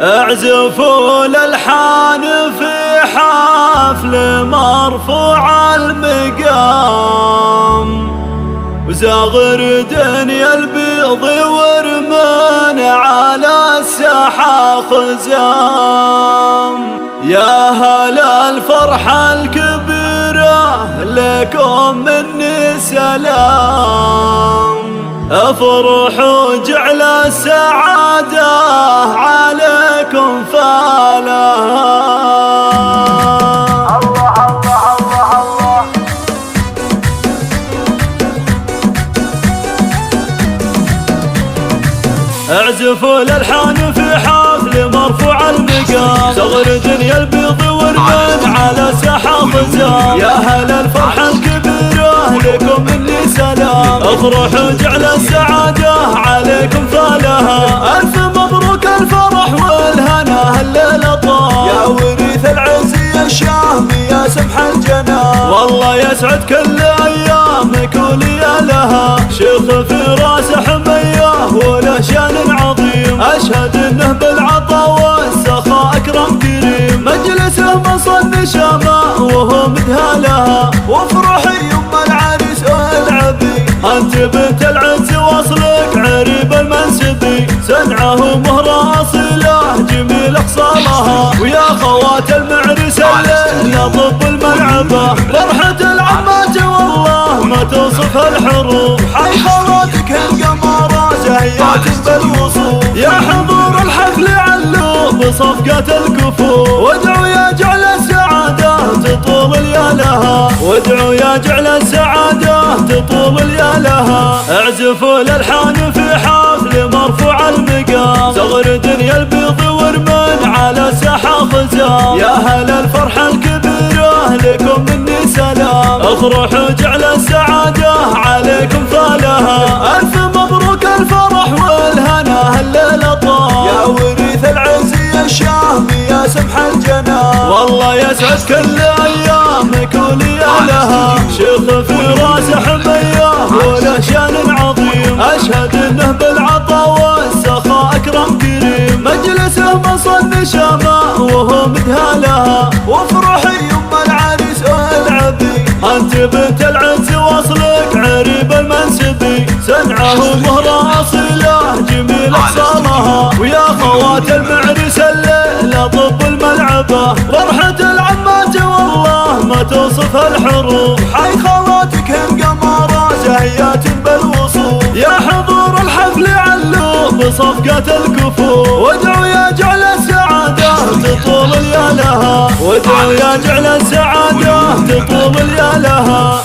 اعزفوا الالحان في حفل مرفوع المقام، وزاغر دنيا البيض ورمان على الساحة خزام. يا هلا الفرحة الكبيرة لكم مني سلام، افرحوا جعل السعادة عليكم فالها. الله الله الله الله. اعزفوا الالحان في حفل مرفوع المقام، صغر دنيا البيض ورمان على ساحة خزام. يا هلا الفرحة الكبيرة لكم مني سلام، افرحوا جعل السعادة عليكم فالها. الف مبروك الفرح والهنا هالليلة طال، يا وريث العز يا الشامي يا سمح الجنان. والله يسعد كل ايامك وليالها، شيخ في راسه حميه وله شان عظيم. اشهد انه بالعطا والسخاء اكرم كريم، مجلسه مصن شماء وهو مدهالها. وافرحي يم العريس والعبي، انت بنت العز واصلك عريب المنسبي. سنعه مهرة اصيله جميل اخصالها، ويا خوات المعرس الليله طب الملعبه. فرحة العمات والله ما توصفها الحروف، حي خواتك القمارة زهيات بالوصول. يا حضور الحفل علوا بصفقة الكفوف، وادعوا يا جعل السعادة تطول ليالها، وادعوا يا جعل السعادة تطول ليالها. اعزفوا الالحان في حفل مرفوع المقام، صغر دنيا البيض ورمان على ساحة خزام. يا هلا الفرحة الكبيرة لكم مني سلام، افرحوا جعل السعادة عليكم فالها. الف مبروك الفرح والهنا هالليلة طال، يا وريث العز يا الشامي يا سمح الجنان. والله يسعد كل ايامك وليالها، شيخ في راسه حميه وله شان عظيم. اشهد انه بالعطا والسخاء اكرم كريم، مجلسه مصن شماء وهو مدهالها. وافرحي يم العريس والعبي، انت بنت العز واصلك عريب المنسبي. سنعه مهرة اصيله جميل اخصامها، ويا خوات المعرس الليله طب الملعبه. فرحة العمات والله ما توصفها الحروف، حي خواتك القمارة زهيات بالوصول. يا حضور الحفل علوا بصفقة الكفوف، وادعوا يا جعل السعادة تطول ليالها، وادعوا يا جعل السعادة تطول ليالها.